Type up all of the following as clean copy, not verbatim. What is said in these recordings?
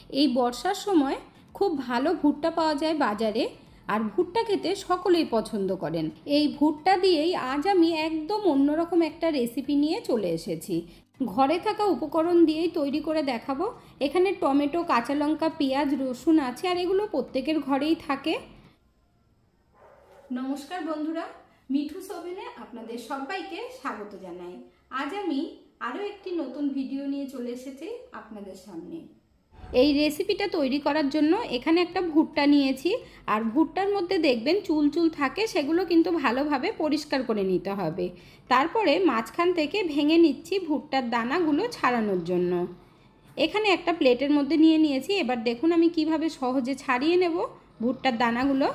এই বর্ষার সময় খুব ভালো ভুট্টা পাওয়া যায় বাজারে, আর ভুট্টা খেতে সকলেই পছন্দ করেন। এই ভুট্টা দিয়েই আজ আমি একদম অন্যরকম একটা রেসিপি নিয়ে চলে এসেছি। ঘরে থাকা উপকরণ দিয়েই তৈরি করে দেখাবো। এখানে টমেটো, কাঁচা লঙ্কা, পেঁয়াজ, রসুন আছে, আর এগুলো প্রত্যেকের ঘরেই থাকে। নমস্কার বন্ধুরা, মিঠুস ওভেনে আপনাদের সবাইকে স্বাগত জানাই। আজ আমি আরও একটি নতুন ভিডিও নিয়ে চলে এসেছি আপনাদের সামনে। এই রেসিপিটা তৈরি করার জন্য এখানে একটা ভুট্টা নিয়েছি, আর ভুট্টার মধ্যে দেখবেন চুল চুল থাকে, সেগুলো কিন্তু ভালোভাবে পরিষ্কার করে নিতে হবে। তারপরে মাঝখান থেকে ভেঙে নিচ্ছি ভুট্টার দানাগুলো ছাড়ানোর জন্য। এখানে একটা প্লেটের মধ্যে নিয়ে নিয়েছি। এবার দেখুন আমি কিভাবে সহজে ছাড়িয়ে নেব ভুট্টার দানাগুলো।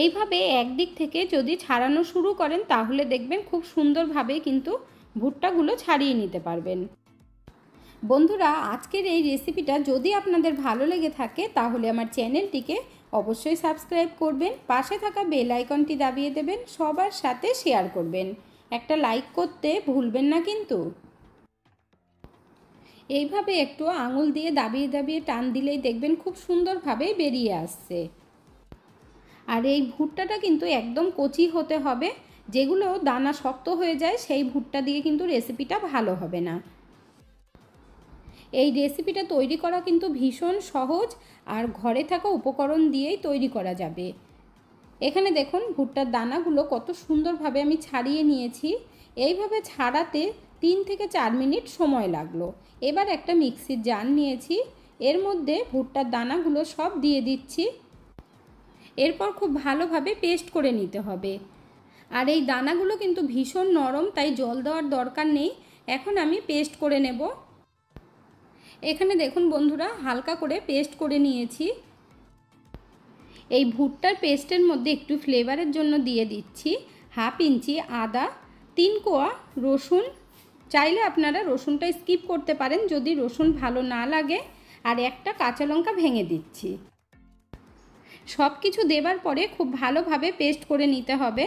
এইভাবে একদিক থেকে যদি ছাড়ানো শুরু করেন তাহলে দেখবেন খুব সুন্দরভাবে কিন্তু ভুট্টাগুলো ছাড়িয়ে নিতে পারবেন। বন্ধুরা, আজকের এই রেসিপিটা যদি আপনাদের ভালো লেগে থাকে তাহলে আমার চ্যানেলটিকে অবশ্যই সাবস্ক্রাইব করবেন, পাশে থাকা বেল আইকনটি দাবিয়ে দেবেন, সবার সাথে শেয়ার করবেন, একটা লাইক করতে ভুলবেন না কিন্তু। এইভাবে একটু আঙুল দিয়ে দাবিয়ে দাবিয়ে টান দিলেই দেখবেন খুব সুন্দরভাবে বেরিয়ে আসছে। আর এই ভুট্টাটা কিন্তু একদম কচি হতে হবে, যেগুলো দানা শক্ত হয়ে যায় সেই ভুট্টা দিয়ে কিন্তু রেসিপিটা ভালো হবে না। এই রেসিপিটা তৈরি করা কিন্তু ভীষণ সহজ, আর ঘরে থাকা উপকরণ দিয়েই তৈরি করা যাবে। এখানে দেখুন ভুট্টার দানাগুলো কত সুন্দরভাবে আমি ছাড়িয়ে নিয়েছি। এইভাবে ছাড়াতে 3 থেকে 4 মিনিট সময় লাগলো। এবার একটা মিক্সির জার নিয়েছি, এর মধ্যে ভুট্টার দানাগুলো সব দিয়ে দিচ্ছি। এরপর খুব ভালোভাবে পেস্ট করে নিতে হবে। আর এই দানাগুলো কিন্তু ভীষণ নরম, তাই জল দেওয়ার দরকার নেই। এখন আমি পেস্ট করে নেব। এখানে দেখুন বন্ধুরা, হালকা করে পেস্ট করে নিয়েছি। এই ভুট্টার পেস্টের মধ্যে একটু ফ্লেভারের জন্য দিয়ে দিচ্ছি 1/2 ইঞ্চি আদা, 3 কোয়া রসুন। চাইলে আপনারা রসুনটা স্কিপ করতে পারেন যদি রসুন ভালো না লাগে, আর একটা কাঁচা লঙ্কা ভেঙে দিচ্ছি। সব কিছু দেবার পরে খুব ভালোভাবে পেস্ট করে নিতে হবে।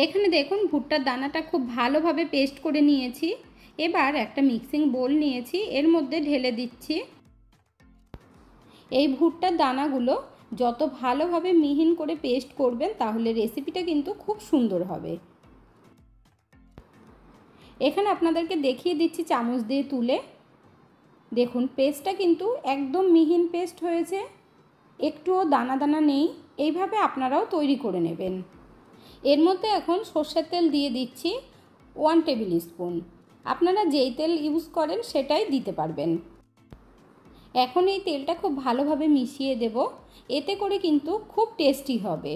এখানে দেখুন ভুট্টার দানাটা খুব ভালোভাবে পেস্ট করে নিয়েছি। এবার একটা মিক্সিং বোল নিয়েছি, এর মধ্যে ঢেলে দিচ্ছি। এই ভুট্টার দানাগুলো যত ভালোভাবে মিহিন করে পেস্ট করবেন তাহলে রেসিপিটা কিন্তু খুব সুন্দর হবে। এখানে আপনাদেরকে দেখিয়ে দিচ্ছি চামচ দিয়ে তুলে। দেখুন পেস্টটা কিন্তু একদম মিহিন পেস্ট হয়েছে, একটুও দানা দানা নেই। এইভাবে আপনারাও তৈরি করে নেবেন। এর মধ্যে এখন সর্ষের তেল দিয়ে দিচ্ছি 1 টেবিল স্পুন। আপনারা যেই তেল ইউজ করেন সেটাই দিতে পারবেন। এখন এই তেলটা খুব ভালোভাবে মিশিয়ে দেব, এতে করে কিন্তু খুব টেস্টি হবে।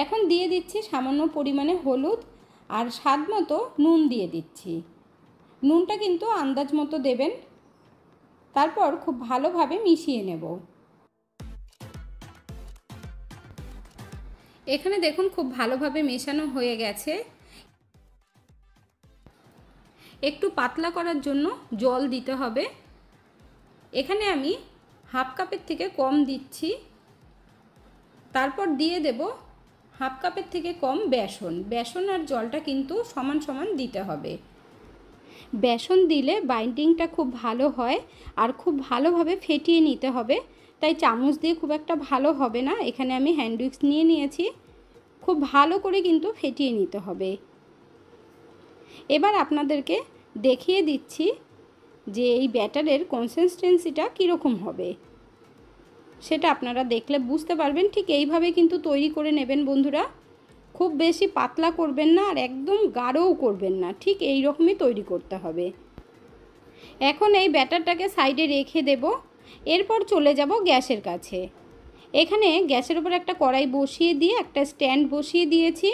এখন দিয়ে দিচ্ছি সামান্য পরিমাণে হলুদ, আর স্বাদ মতো নুন দিয়ে দিচ্ছি। নুনটা কিন্তু আন্দাজ মতো দেবেন। তারপর খুব ভালোভাবে মিশিয়ে নেব। এখানে দেখুন খুব ভালোভাবে মেশানো হয়ে গেছে। একটু পাতলা করার জন্য জল দিতে হবে। এখানে আমি 1/2 কাপের থেকে কম দিচ্ছি। তারপর দিয়ে দেব 1/2 কাপের থেকে কম বেসন। বেসন আর জলটা কিন্তু সমান সমান দিতে হবে। বেসন দিলে বাইন্ডিংটা খুব ভালো হয়, আর খুব ভালোভাবে ফেটিয়ে নিতে হবে, তাই চামচ দিয়ে খুব একটা ভালো হবে না। এখানে আমি হ্যান্ড উইক্স নিয়ে নিয়েছি, খুব ভালো করে কিন্তু ফেটিয়ে নিতে হবে। এবার আপনাদেরকে দেখিয়ে দিচ্ছি যে এই ব্যাটারের কনসিস্টেন্সিটা কীরকম হবে, সেটা আপনারা দেখলে বুঝতে পারবেন। ঠিক এইভাবে কিন্তু তৈরি করে নেবেন বন্ধুরা। খুব বেশি পাতলা করবেন না, আর একদম গাঢ়ও করবেন না, ঠিক এই রকমই তৈরি করতে হবে। এখন এই ব্যাটারটাকে সাইডে রেখে দেব। এরপর চলে যাব গ্যাসের কাছে। এখানে গ্যাসের উপর একটা কড়াই বসিয়ে দিয়ে একটা স্ট্যান্ড বসিয়ে দিয়েছি।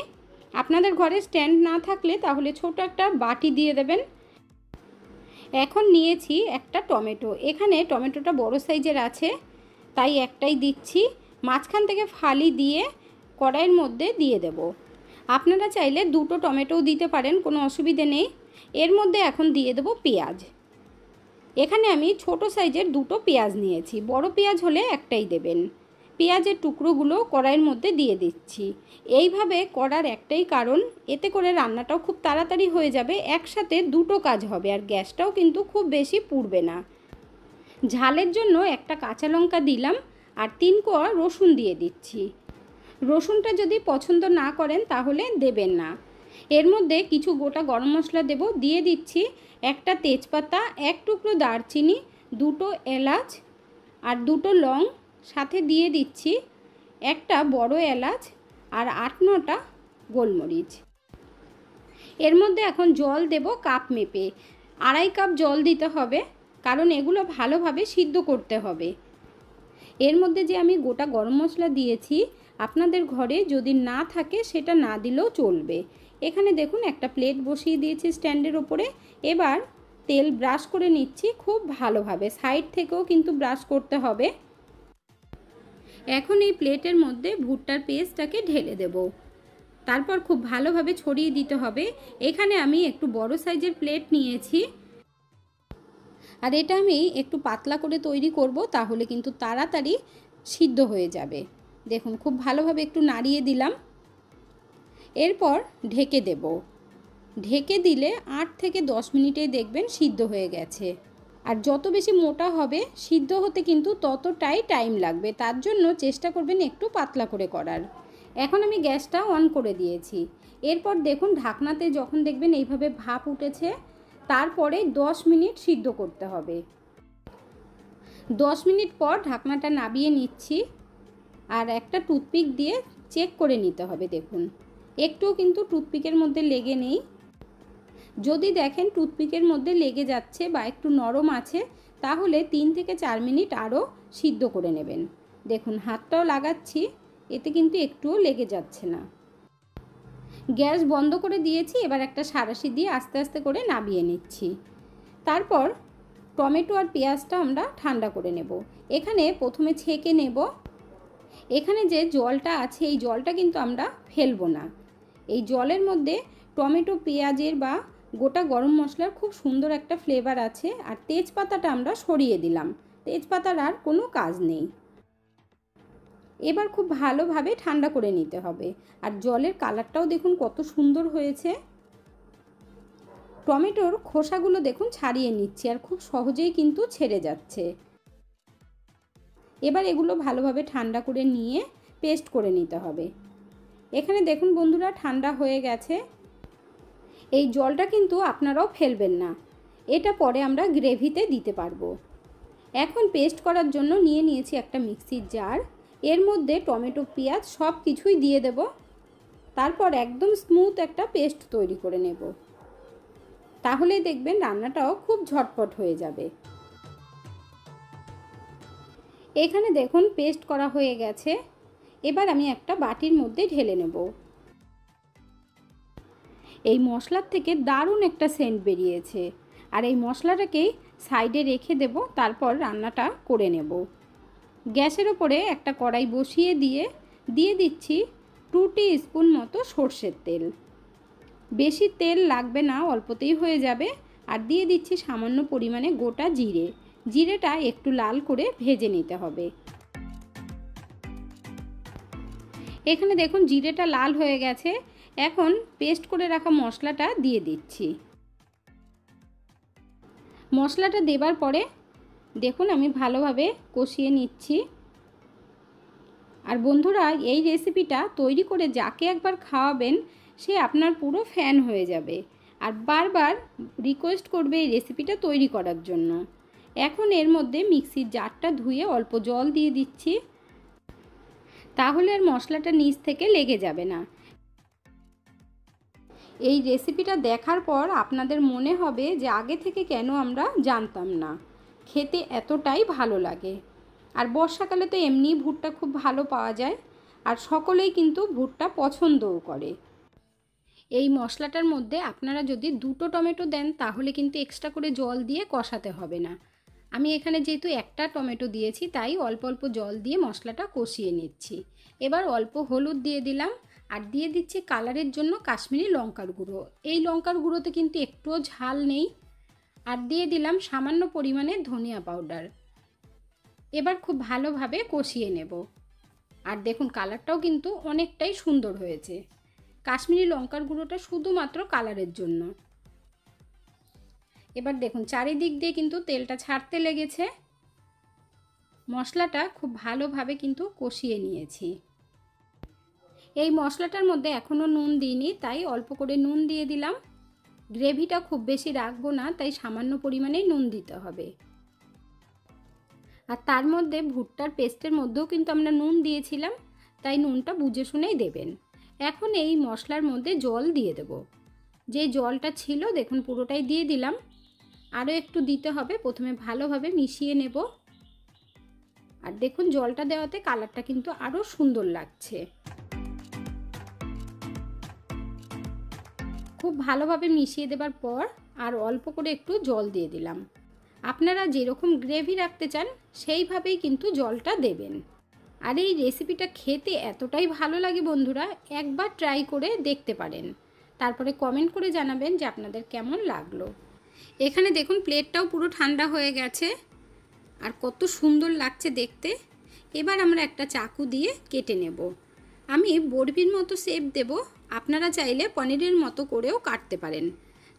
আপনাদের ঘরে স্ট্যান্ড না থাকলে তাহলে ছোট একটা বাটি দিয়ে দেবেন। এখন নিয়েছি একটা টমেটো। এখানে টমেটোটা বড় সাইজের আছে, তাই একটাই দিচ্ছি। মাঝখান থেকে ফালি দিয়ে কড়াইয়ের মধ্যে দিয়ে দেব। আপনারা চাইলে 2টো টমেটোও দিতে পারেন, কোনো অসুবিধে নেই। এর মধ্যে এখন দিয়ে দেব পেঁয়াজ। এখানে আমি ছোট সাইজের 2টো পেঁয়াজ নিয়েছি, বড় পেঁয়াজ হলে একটাই দেবেন। পেঁয়াজের টুকরোগুলো কড়াইয়ের মধ্যে দিয়ে দিচ্ছি। এইভাবে করার একটাই কারণ, এতে করে রান্নাটাও খুব তাড়াতাড়ি হয়ে যাবে, একসাথে 2টো কাজ হবে, আর গ্যাসটাও কিন্তু খুব বেশি পুড়বে না। ঝালের জন্য একটা কাঁচা লঙ্কা দিলাম আর 3 কোয়া রসুন দিয়ে দিচ্ছি। রসুনটা যদি পছন্দ না করেন তাহলে দেবেন না। এর মধ্যে কিছু গোটা গরম মশলা দেব, দিয়ে দিচ্ছি একটা তেজপাতা, 1 টুকরো দারচিনি, 2টো এলাচ আর 2টো লং, সাথে দিয়ে দিচ্ছি একটা বড় এলাচ আর 8-9টা গোলমরিচ। এর মধ্যে এখন জল দেব কাপ মেপে, 2.5 কাপ জল দিতে হবে, কারণ এগুলো ভালোভাবে সিদ্ধ করতে হবে। এর মধ্যে যে আমি গোটা গরম মশলা দিয়েছি, আপনাদের ঘরে যদি না থাকে সেটা না দিলেও চলবে। এখানে দেখুন একটা প্লেট বসিয়ে দিয়েছি স্ট্যান্ডের ওপরে। এবার তেল ব্রাশ করে নিচ্ছি খুব ভালোভাবে, সাইড থেকেও কিন্তু ব্রাশ করতে হবে। এখন এই প্লেটের মধ্যে ভুট্টার পেস্টটাকে ঢেলে দেব, তারপর খুব ভালোভাবে ছড়িয়ে দিতে হবে। এখানে আমি একটু বড় সাইজের প্লেট নিয়েছি, আর এটা আমি একটু পাতলা করে তৈরি করব, তাহলে কিন্তু তাড়াতাড়ি সিদ্ধ হয়ে যাবে। দেখুন খুব ভালোভাবে একটু নাড়িয়ে দিলাম, এরপর ঢেকে দেব। ঢেকে দিলে 8 থেকে 10 মিনিটেই দেখবেন সিদ্ধ হয়ে গেছে। আর যত বেশি মোটা হবে সিদ্ধ হতে কিন্তু ততটাই টাইম লাগবে, তার জন্য চেষ্টা করবেন একটু পাতলা করে করার। এখন আমি গ্যাসটা অন করে দিয়েছি। এরপর দেখুন ঢাকনাতে যখন দেখবেন এইভাবে ভাপ উঠেছে, তারপরে 10 মিনিট সিদ্ধ করতে হবে। 10 মিনিট পর ঢাকনাটা নামিয়ে নিচ্ছি, আর একটা টুথপিক দিয়ে চেক করে নিতে হবে। দেখুন একটুও কিন্তু টুথপিকের মধ্যে লেগে নেই। যদি দেখেন টুথপিকের মধ্যে লেগে যাচ্ছে বা একটু নরম আছে, তাহলে 3 থেকে 4 মিনিট আরও সিদ্ধ করে নেবেন। দেখুন হাতটাও লাগাচ্ছি, এতে কিন্তু একটুও লেগে যাচ্ছে না। গ্যাস বন্ধ করে দিয়েছি, এবার একটা সাঁড়াশি দিয়ে আস্তে আস্তে করে নামিয়ে নিচ্ছি। তারপর টমেটো আর পেঁয়াজটা আমরা ঠান্ডা করে নেব। এখানে প্রথমে ছেঁকে নেব। এখানে যে জলটা আছে এই জলটা কিন্তু আমরা ফেলবো না। এই জলের মধ্যে টমেটো, পেঁয়াজের বা গোটা গরম মশলার খুব সুন্দর একটা ফ্লেভার আছে। আর তেজপাতাটা আমরা সরিয়ে দিলাম, তেজপাতার আর কোনো কাজ নেই। এবার খুব ভালোভাবে ঠান্ডা করে নিতে হবে। আর জলের কালারটাও দেখুন কত সুন্দর হয়েছে। টমেটোর খোসাগুলো দেখুন ছাড়িয়ে নিচ্ছি, আর খুব সহজেই কিন্তু ছেড়ে যাচ্ছে। এবার এগুলো ভালোভাবে ঠান্ডা করে নিয়ে পেস্ট করে নিতে হবে। এখানে দেখুন বন্ধুরা ঠান্ডা হয়ে গেছে। এই জলটা কিন্তু আপনারাও ফেলবেন না, এটা পরে আমরা গ্রেভিতে দিতে পারবো। এখন পেস্ট করার জন্য নিয়ে নিয়েছি একটা মিক্সির জার। এর মধ্যে টমেটো, পেঁয়াজ সব কিছুই দিয়ে দেব। তারপর একদম স্মুথ একটা পেস্ট তৈরি করে নেব, তাহলেই দেখবেন রান্নাটাও খুব ঝটপট হয়ে যাবে। এখানে দেখুন পেস্ট করা হয়ে গেছে। এবার আমি একটা বাটির মধ্যে ঢেলে নেব। এই মশলার থেকে দারুণ একটা সেন্ট বেরিয়েছে, আর এই মশলাটাকেই সাইডে রেখে দেব, তারপর রান্নাটা করে নেব। গ্যাসের ওপরে একটা কড়াই বসিয়ে দিয়ে দিচ্ছি 2 টিস্পুন মতো সর্ষের তেল। বেশি তেল লাগবে না, অল্পতেই হয়ে যাবে। আর দিয়ে দিচ্ছি সামান্য পরিমাণে গোটা জিরে। জিরেটা একটু লাল করে ভেজে নিতে হবে। এখানে দেখুন জিরেটা লাল হয়ে গেছে। এখন পেস্ট করে রাখা মশলাটা দিয়ে দিচ্ছি। মশলাটা দেবার পরে দেখুন আমি ভালোভাবে কষিয়ে নিচ্ছি। আর বন্ধুরা এই রেসিপিটা তৈরি করে যাকে একবার খাওয়াবেন সে আপনার পুরো ফ্যান হয়ে যাবে, আর বারবার রিকোয়েস্ট করবে এই রেসিপিটা তৈরি করার জন্য। এখন এর মধ্যে মিক্সির জারটা ধুয়ে অল্প জল দিয়ে দিচ্ছি, তাহলে আর মশলাটা নিচ থেকে লেগে যাবে না। এই রেসিপিটা দেখার পর আপনাদের মনে হবে যে আগে থেকে কেন আমরা জানতাম না। খেতে এতটাই ভালো লাগে। আর বর্ষাকালে তো এমনি ভুট্টা খুব ভালো পাওয়া যায়, আর সকলেই কিন্তু ভুট্টা পছন্দও করে। এই মশলাটার মধ্যে আপনারা যদি 2টো টমেটো দেন তাহলে কিন্তু এক্সট্রা করে জল দিয়ে কষাতে হবে না। আমি এখানে যেহেতু একটা টমেটো দিয়েছি তাই অল্প অল্প জল দিয়ে মশলাটা কষিয়ে নিচ্ছি। এবার অল্প হলুদ দিয়ে দিলাম, আর দিয়ে দিচ্ছি কালারের জন্য কাশ্মীরি লঙ্কার গুঁড়ো। এই লঙ্কার গুঁড়োতে কিন্তু একটুও ঝাল নেই। আর দিয়ে দিলাম সামান্য পরিমাণে ধনিয়া পাউডার। এবার খুব ভালোভাবে কষিয়ে নেব। আর দেখুন কালারটাও কিন্তু অনেকটাই সুন্দর হয়েছে। কাশ্মীরি লঙ্কার গুঁড়োটা শুধুমাত্র কালারের জন্য। এবার দেখুন চারিদিক দিয়ে কিন্তু তেলটা ছাড়তে লেগেছে। মশলাটা খুব ভালোভাবে কিন্তু কষিয়ে নিয়েছি। এই মশলাটার মধ্যে এখনও নুন দিইনি, তাই অল্প করে নুন দিয়ে দিলাম। গ্রেভিটা খুব বেশি রাখবো না, তাই সামান্য পরিমাণেই নুন দিতে হবে। আর তার মধ্যে ভুট্টার পেস্টের মধ্যেও কিন্তু আমরা নুন দিয়েছিলাম, তাই নুনটা বুঝে শুনেই দেবেন। এখন এই মশলার মধ্যে জল দিয়ে দেব। যে জলটা ছিল দেখুন পুরোটাই দিয়ে দিলাম। আরও একটু দিতে হবে, প্রথমে ভালোভাবে মিশিয়ে নেব। আর দেখুন জলটা দেওয়াতে কালারটা কিন্তু আরও সুন্দর লাগছে। খুব ভালোভাবে মিশিয়ে দেবার পর আর অল্প করে একটু জল দিয়ে দিলাম। আপনারা যেরকম গ্রেভি রাখতে চান সেইভাবেই কিন্তু জলটা দেবেন। আর এই রেসিপিটা খেতে এতটাই ভালো লাগে বন্ধুরা, একবার ট্রাই করে দেখতে পারেন। তারপরে কমেন্ট করে জানাবেন যে আপনাদের কেমন লাগলো। এখানে দেখুন প্লেটটাও পুরো ঠান্ডা হয়ে গেছে আর কত সুন্দর লাগছে দেখতে। এবার আমরা একটা চাকু দিয়ে কেটে নেব। আমি বরফির মতো শেপ দেব, আপনারা চাইলে পনিরের মতো করেও কাটতে পারেন।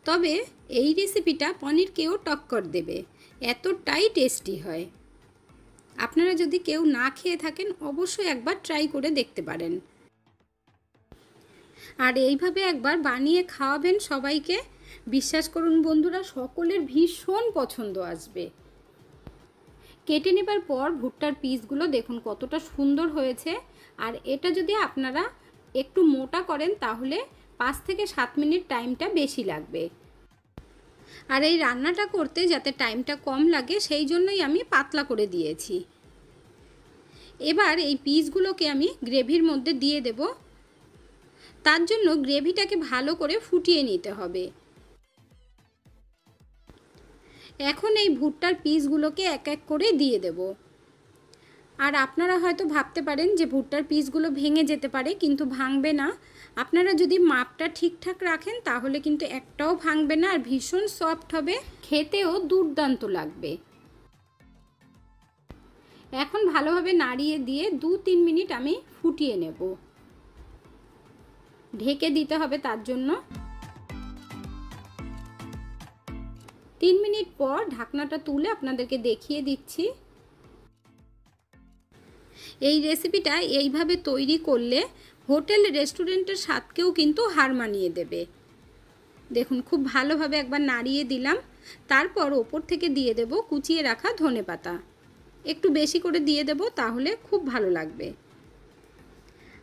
তবে এই রেসিপিটা পনিরকেও টক্কর দেবে, এতটাই টেস্টি হয়। আপনারা যদি কেউ না খেয়ে থাকেন অবশ্যই একবার ট্রাই করে দেখতে পারেন। আর এইভাবে একবার বানিয়ে খাওয়াবেন সবাইকে, বিশ্বাস করুন বন্ধুরা সকলের ভীষণ পছন্দ আসবে। কেটে নেবার পর ভুট্টার পিসগুলো দেখুন কতটা সুন্দর হয়েছে। আর এটা যদি আপনারা একটু মোটা করেন তাহলে 5 থেকে 7 মিনিট টাইমটা বেশি লাগবে। আর এই রান্নাটা করতে যাতে টাইমটা কম লাগে সেই জন্যই আমি পাতলা করে দিয়েছি। এবার এই পিসগুলোকে আমি গ্রেভির মধ্যে দিয়ে দেব। তার জন্য গ্রেভিটাকে ভালো করে ফুটিয়ে নিতে হবে। এখন এই ভুট্টার পিসগুলোকে এক এক করে দিয়ে দেব। আর আপনারা হয়তো ভাবতে পারেন যে ভুট্টার পিসগুলো ভেঙে যেতে পারে, কিন্তু ভাঙবে না। আপনারা যদি মাপটা ঠিকঠাক রাখেন তাহলে কিন্তু একটাও ভাঙবে না আর ভীষণ সফট হবে, খেতেও দুর্দান্ত লাগবে। এখন ভালোভাবে নাড়িয়ে দিয়ে 2-3 মিনিট আমি ফুটিয়ে নেব। ঢেকে দিতে হবে তার জন্য। 3 মিনিট পর ঢাকনাটা তুলে আপনাদেরকে দেখিয়ে দিচ্ছি। এই রেসিপিটা এইভাবে তৈরি করলে হোটেল রেস্টুরেন্টের স্বাদকেও কিন্তু হার মানিয়ে দেবে। দেখুন খুব ভালোভাবে একবার নাড়িয়ে দিলাম। তারপর ওপর থেকে দিয়ে দেব কুচিয়ে রাখা ধনেপাতা। একটু বেশি করে দিয়ে দেব, তাহলে খুব ভালো লাগবে।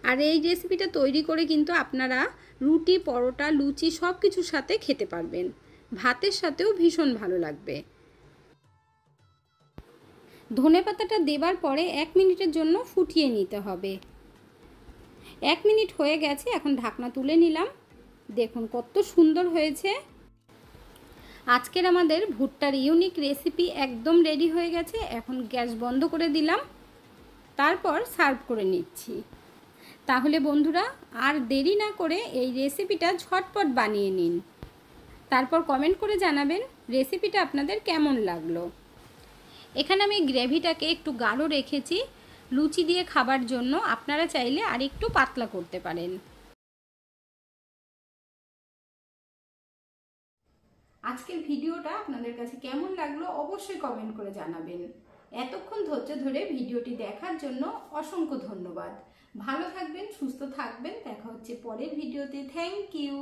আর এই রেসিপিটা তৈরি করে কিন্তু আপনারা রুটি, পরোটা, লুচি সব কিছুর সাথে খেতে পারবেন। ভাতের সাথেও ভীষণ ভালো লাগবে। ধনেপাতাটা দেবার পরে 1 মিনিটের জন্য ফুটিয়ে নিতে হবে। 1 মিনিট হয়ে গেছে, এখন ঢাকনা তুলে নিলাম। দেখুন কত সুন্দর হয়েছে। আজকের আমাদের ভুট্টার ইউনিক রেসিপি একদম রেডি হয়ে গেছে। এখন গ্যাস বন্ধ করে দিলাম, তারপর সার্ভ করে নিচ্ছি। তাহলে বন্ধুরা আর দেরি না করে এই রেসিপিটা ঝটপট বানিয়ে নিন। তারপর কমেন্ট করে জানাবেন রেসিপিটা আপনাদের কেমন লাগলো। এখানে আমি গ্রেভিটাকে একটু গাঢ় রেখেছি লুচি দিয়ে খাবার জন্য, আপনারা চাইলে আর একটু পাতলা করতে পারেন। আজকের ভিডিওটা আপনাদের কাছে কেমন লাগলো অবশ্যই কমেন্ট করে জানাবেন। এতক্ষণ ধৈর্য ধরে ভিডিওটি দেখার জন্য অসংখ্য ধন্যবাদ। ভালো থাকবেন, সুস্থ থাকবেন। দেখা হচ্ছে পরের ভিডিওতে। Thank you.